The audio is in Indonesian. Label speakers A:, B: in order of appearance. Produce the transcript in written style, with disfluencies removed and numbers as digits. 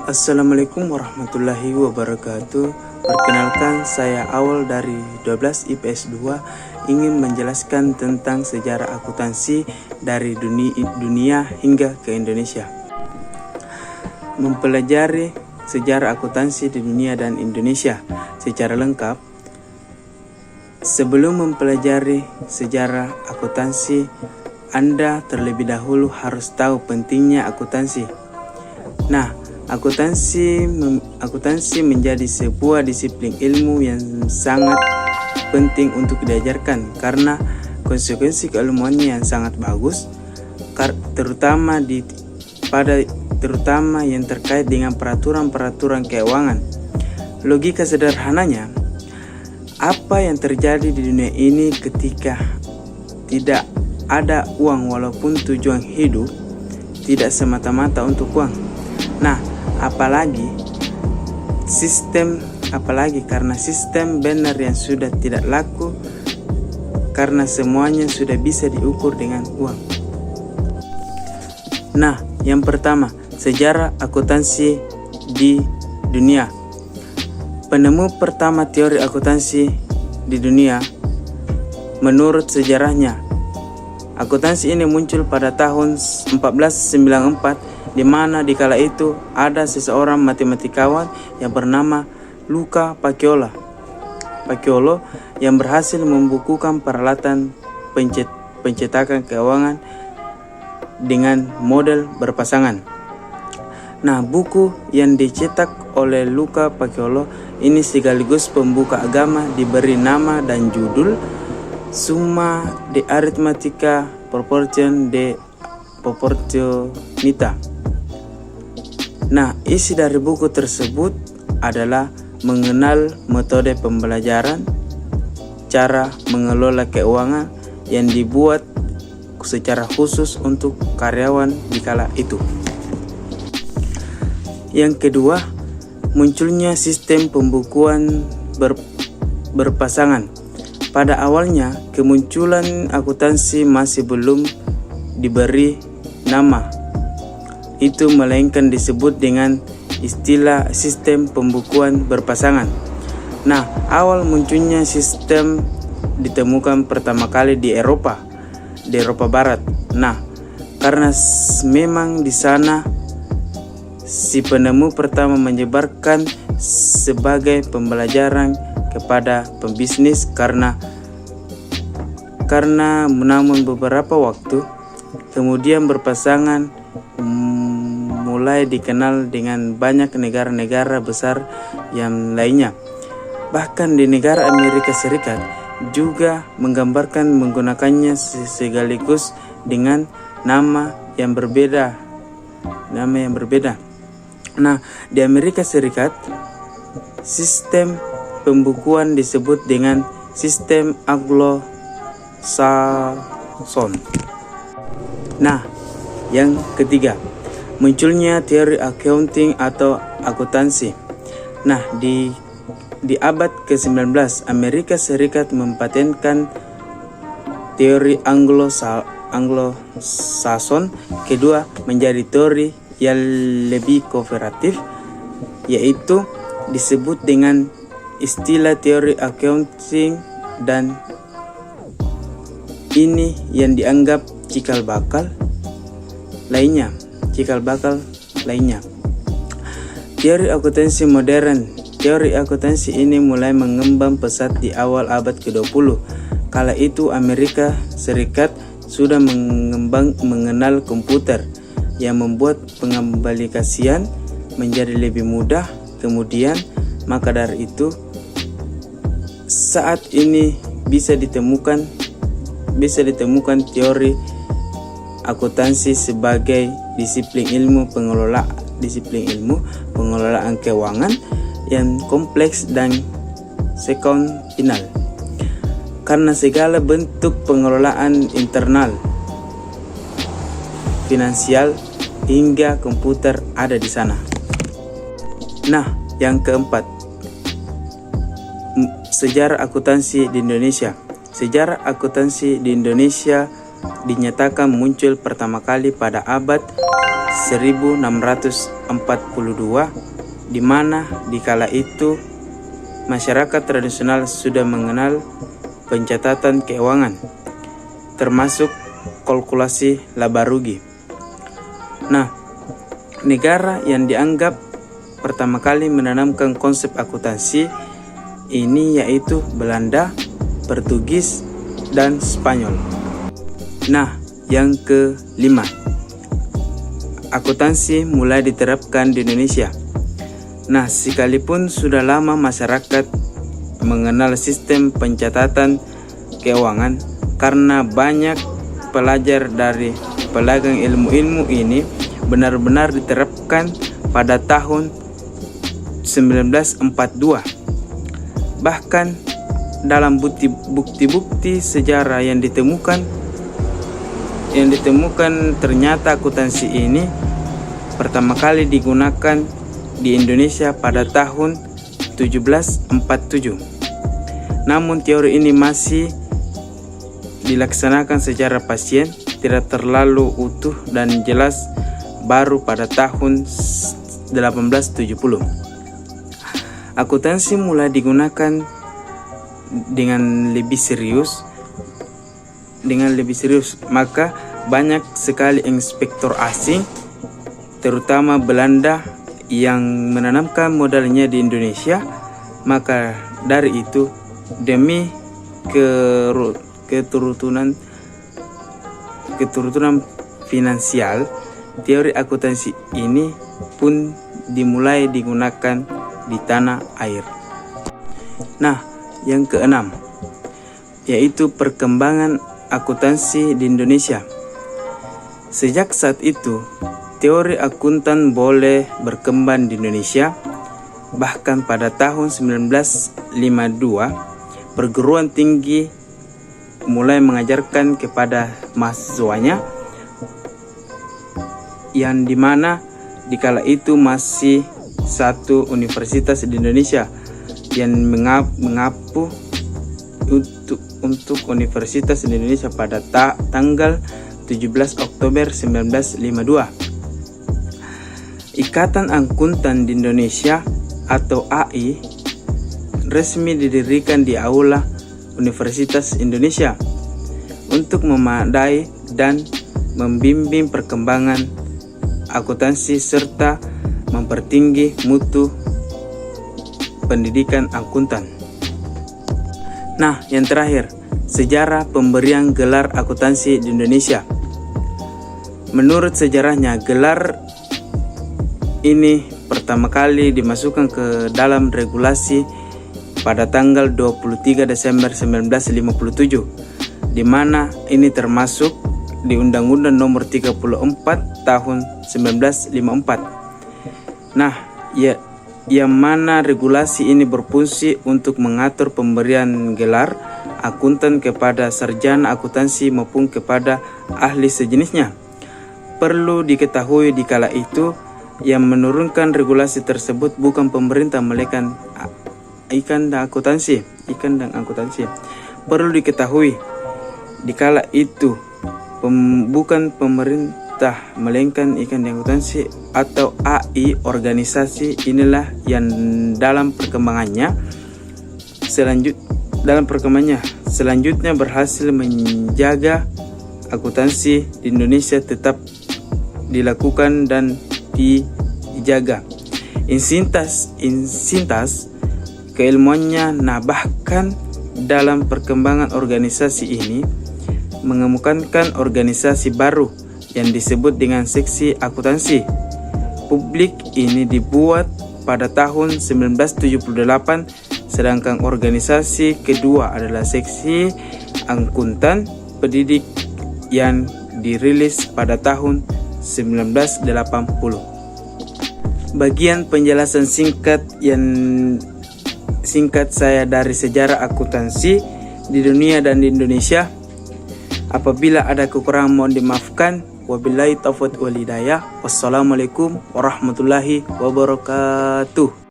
A: Assalamualaikum warahmatullahi wabarakatuh. Perkenalkan, saya Awal dari 12 IPS 2 ingin menjelaskan tentang sejarah akuntansi dari dunia hingga ke Indonesia. Mempelajari sejarah akuntansi di dunia dan Indonesia secara lengkap. Sebelum mempelajari sejarah akuntansi, Anda terlebih dahulu harus tahu pentingnya akuntansi. Nah, akuntansi menjadi sebuah disiplin ilmu yang sangat penting untuk diajarkan karena konsekuensi keilmuannya yang sangat bagus, terutama yang terkait dengan peraturan-peraturan keuangan. Logika sederhananya, apa yang terjadi di dunia ini ketika tidak ada uang walaupun tujuan hidup tidak semata-mata untuk uang. Nah, apalagi karena sistem benar yang sudah tidak laku karena semuanya sudah bisa diukur dengan uang. Nah, yang pertama, sejarah akuntansi di dunia. Penemu pertama teori akuntansi di dunia, menurut sejarahnya, akuntansi ini muncul pada tahun 1494, di mana di kala itu ada seseorang matematikawan yang bernama Luca Paciolo yang berhasil membukukan peralatan pencetakan keuangan dengan model berpasangan. Nah, buku yang dicetak oleh Luca Paciolo ini sekaligus pembuka agama diberi nama dan judul Summa de Arithmetica Proportionita. Nah, isi dari buku tersebut adalah mengenal metode pembelajaran, cara mengelola keuangan yang dibuat secara khusus untuk karyawan di kala itu. Yang kedua, munculnya sistem pembukuan berpasangan. Pada awalnya, kemunculan akuntansi masih belum diberi nama itu, melainkan disebut dengan istilah sistem pembukuan berpasangan. Nah, awal munculnya sistem ditemukan pertama kali di Eropa Barat. Nah, karena memang di sana si penemu pertama menyebarkan sebagai pembelajaran kepada pembisnis karena namun beberapa waktu kemudian berpasangan mulai dikenal dengan banyak negara-negara besar yang lainnya. Bahkan di negara Amerika Serikat juga menggunakannya sekaligus dengan nama yang berbeda. Nah, di Amerika Serikat sistem pembukuan disebut dengan sistem Anglo-Saxon. Nah, yang ketiga, munculnya teori accounting atau akuntansi. Nah, di abad ke-19, Amerika Serikat mempatenkan teori Anglo-Saxon kedua menjadi teori yang lebih kooperatif, yaitu disebut dengan istilah teori accounting, dan ini yang dianggap cikal bakal lainnya. Teori akuntansi modern. Teori akuntansi ini mulai mengembang pesat di awal abad ke-20. Kala itu Amerika Serikat sudah mengenal komputer yang membuat pengaplikasian menjadi lebih mudah. Kemudian, maka dari itu saat ini bisa ditemukan teori akuntansi sebagai disiplin ilmu pengelolaan keuangan yang kompleks dan sekonvensional karena segala bentuk pengelolaan internal, finansial hingga komputer ada di sana. Nah, yang keempat, sejarah akuntansi di Indonesia. Sejarah akuntansi di Indonesia dinyatakan muncul pertama kali pada abad 1642, di mana di kala itu masyarakat tradisional sudah mengenal pencatatan keuangan, termasuk kalkulasi laba rugi. Nah, negara yang dianggap pertama kali menanamkan konsep akuntansi ini yaitu Belanda, Portugis, dan Spanyol. Nah, yang kelima, akuntansi mulai diterapkan di Indonesia. Nah, sekalipun sudah lama masyarakat mengenal sistem pencatatan keuangan, karena banyak pelajar dari pelanggan ilmu-ilmu ini benar-benar diterapkan pada tahun 1942. Bahkan dalam bukti-bukti sejarah yang ditemukan ternyata akuntansi ini pertama kali digunakan di Indonesia pada tahun 1747. Namun teori ini masih dilaksanakan secara pasien, tidak terlalu utuh dan jelas baru pada tahun 1870. Akuntansi mulai digunakan dengan lebih serius, maka banyak sekali inspektor asing, terutama Belanda, yang menanamkan modalnya di Indonesia. Maka dari itu, demi keturunan finansial, teori akuntansi ini pun dimulai digunakan di tanah air. Nah, yang keenam, yaitu perkembangan akuntansi di Indonesia. Sejak saat itu, teori akuntan boleh berkembang di Indonesia. Bahkan pada tahun 1952, perguruan tinggi mulai mengajarkan kepada mahasiswanya, yang dimana di kala itu masih satu universitas di Indonesia yang mengaku untuk Universitas di Indonesia pada tanggal 17 Oktober 1952. Ikatan Akuntan di Indonesia atau AI resmi didirikan di Aula Universitas Indonesia untuk memadai dan membimbing perkembangan akuntansi serta mempertinggi mutu pendidikan akuntan. Nah, yang terakhir, sejarah pemberian gelar akuntansi di Indonesia. Menurut sejarahnya, gelar ini pertama kali dimasukkan ke dalam regulasi pada tanggal 23 Desember 1957, di mana ini termasuk di Undang-Undang Nomor 34 Tahun 1954. Nah, yang mana regulasi ini berfungsi untuk mengatur pemberian gelar akuntan kepada sarjana akuntansi maupun kepada ahli sejenisnya. Perlu diketahui di kala itu, yang menurunkan regulasi tersebut bukan pemerintah melainkan ikan dan akuntansi. Perlu diketahui di kala itu bukan pemerintah melainkan ikan dan akuntansi atau AI. Organisasi inilah yang dalam perkembangannya selanjutnya berhasil menjaga akuntansi di Indonesia tetap dilakukan dan dijaga. Insintas keilmuannya. Nah, bahkan dalam perkembangan organisasi ini mengemukakan organisasi baru yang disebut dengan seksi akuntansi publik. Ini dibuat pada tahun 1978, sedangkan organisasi kedua adalah seksi akuntan pendidik yang dirilis pada tahun 1980. Bagian penjelasan singkat saya dari sejarah akuntansi di dunia dan di Indonesia. Apabila ada kekurangan mohon dimaafkan. Wabillahi taufiq wal hidayah. Wassalamualaikum warahmatullahi wabarakatuh.